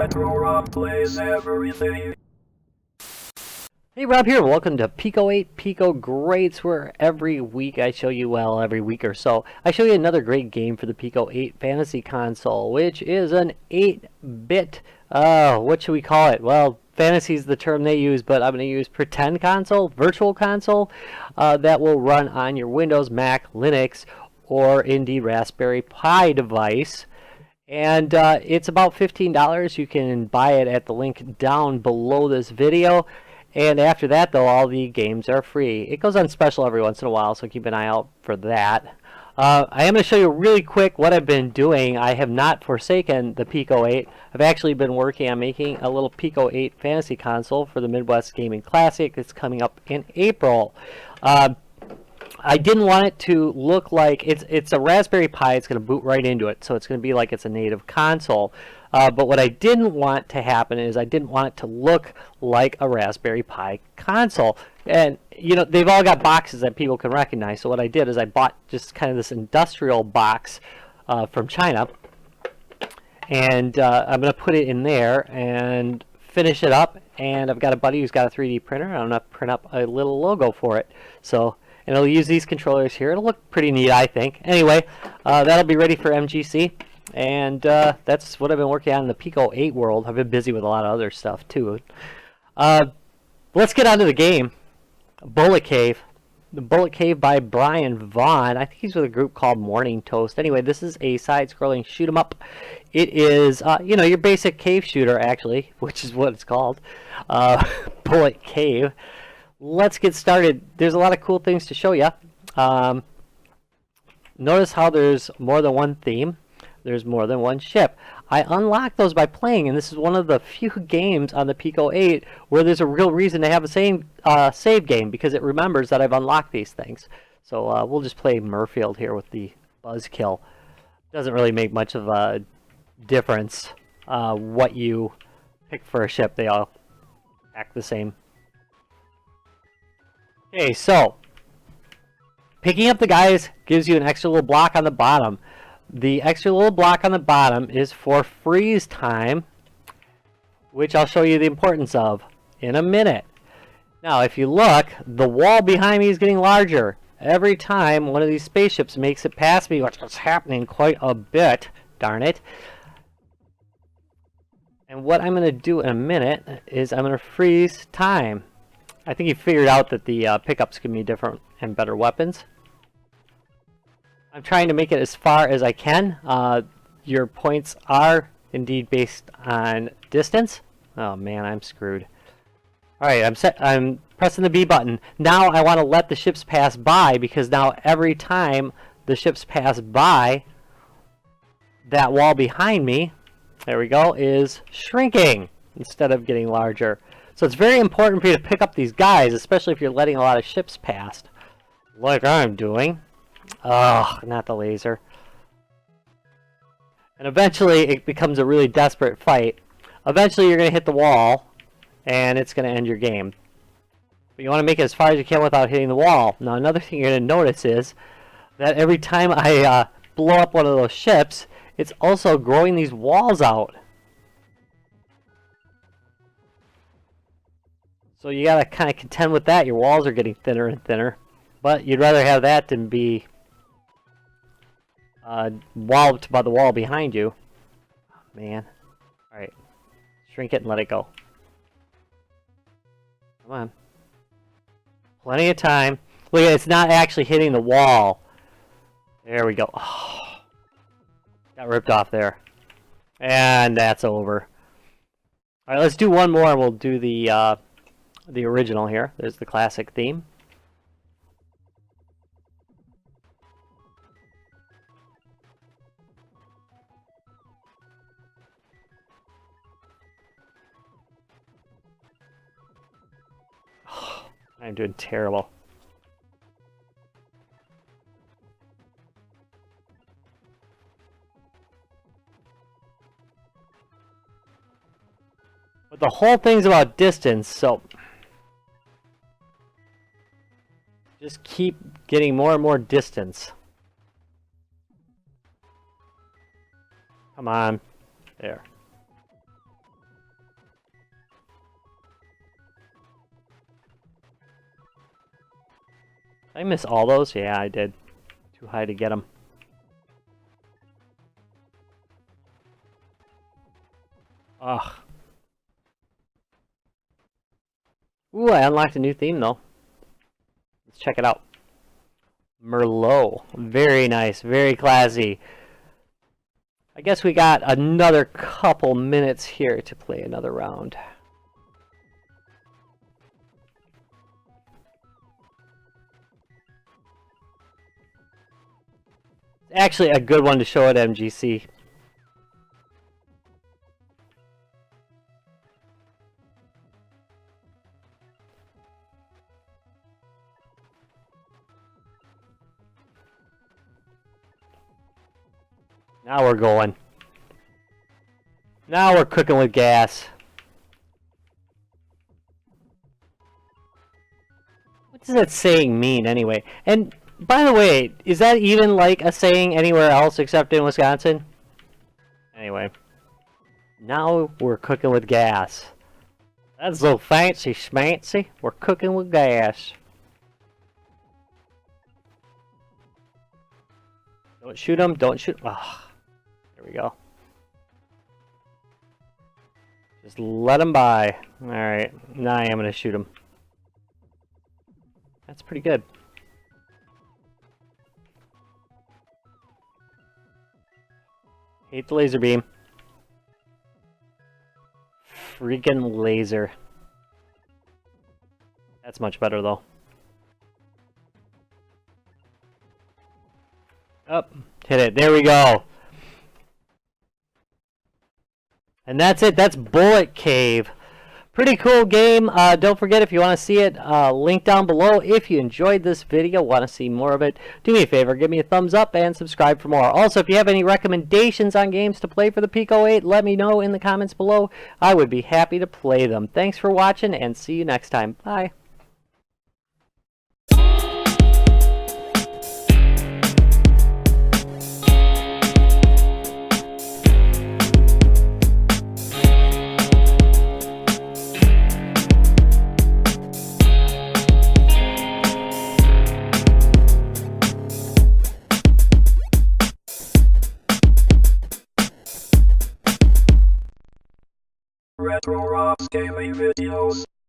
Retro Rob plays everything. Hey, Rob here. Welcome to Pico 8 Pico Greats, where every week I show you, well, every week or so, I show you another great game for the Pico 8 fantasy console, which is an 8-bit, what should we call it? Well, fantasy is the term they use, but I'm going to use pretend console, virtual console, that will run on your Windows, Mac, Linux, or indeed Raspberry Pi device. And it's about $15. You can buy it at the link down below this video. And after that, though, all the games are free. It goes on special every once in a while, so keep an eye out for that. I am going to show you really quick what I've been doing. I have not forsaken the Pico 8. I've actually been working on making a little Pico 8 fantasy console for the Midwest Gaming Classic. It's coming up in April. I didn't want it to look like it's a Raspberry Pi. It's going to boot right into it, so it's going to be like it's a native console. But what I didn't want to happen is I didn't want it to look like a Raspberry Pi console. And, you know, they've all got boxes that people can recognize. So what I did is I bought just kind of this industrial box from China. And I'm going to put it in there and finish it up. And I've got a buddy who's got a 3D printer. I'm going to print up a little logo for it. So, and it'll use these controllers here. It'll look pretty neat, I think. Anyway, that'll be ready for MGC. And that's what I've been working on in the Pico 8 world. I've been busy with a lot of other stuff too. Let's get on to the game. Bullet Cave. The Bullet Cave by Brian Vaughn. I think he's with a group called Morning Toast. Anyway, this is a side-scrolling shoot-'em-up. It is, you know, your basic cave shooter, actually, which is what it's called. Bullet Cave. Let's get started. There's a lot of cool things to show you. Notice how there's more than one theme. There's more than one ship. I unlocked those by playing, and this is one of the few games on the Pico 8 where there's a real reason to have a save game, because it remembers that I've unlocked these things. So we'll just play Murfield here with the Buzzkill. Doesn't really make much of a difference what you pick for a ship. They all act the same. Okay, so picking up the guys gives you an extra little block on the bottom. The extra little block on the bottom is for freeze time, which I'll show you the importance of in a minute. Now, if you look, the wall behind me is getting larger. Every time one of these spaceships makes it past me, which is happening quite a bit, darn it. And what I'm going to do in a minute is I'm going to freeze time. I think he figured out that the pickups can be different and better weapons. I'm trying to make it as far as I can. Your points are indeed based on distance. Oh man, I'm screwed. Alright, I'm pressing the B button. Now I want to let the ships pass by, because now every time the ships pass by, that wall behind me, there we go, is shrinking instead of getting larger. So it's very important for you to pick up these guys, especially if you're letting a lot of ships past, like I'm doing. Oh, not the laser. And eventually it becomes a really desperate fight. Eventually you're going to hit the wall, and it's going to end your game. But you want to make it as far as you can without hitting the wall. Now, another thing you're going to notice is that every time I blow up one of those ships, it's also growing these walls out. So you got to kind of contend with that. Your walls are getting thinner and thinner. But you'd rather have that than be walloped by the wall behind you. Oh, man. Alright. Shrink it and let it go. Come on. Plenty of time. Look, it's not actually hitting the wall. There we go. Oh, got ripped off there. And that's over. Alright, let's do one more and we'll do the original here. There's the classic theme. I'm doing terrible. But the whole thing's about distance, so just keep getting more and more distance. Come on. There. I miss all those? Yeah, I did. Too high to get them. Ugh. Ooh, I unlocked a new theme though. Let's check it out. Merlot. Very nice, very classy. I guess we got another couple minutes here to play another round. Actually, a good one to show at MGC. Now we're going. Now we're cooking with gas. What does that saying mean anyway? And by the way, is that even like a saying anywhere else except in Wisconsin? Anyway. Now we're cooking with gas. That's so fancy schmancy. We're cooking with gas. Don't shoot them. Don't shoot. Ah. There we go. Just let them by. Alright, now I am going to shoot them. That's pretty good. Hate the laser beam. Freaking laser. That's much better though. Up, hit it. There we go. And that's it. That's Bullet Cave. Pretty cool game. Don't forget, if you want to see it, link down below. If you enjoyed this video, want to see more of it, do me a favor, give me a thumbs up and subscribe for more. Also, if you have any recommendations on games to play for the Pico 8, let me know in the comments below. I would be happy to play them. Thanks for watching, and see you next time. Bye. Retro Rocks gaming videos.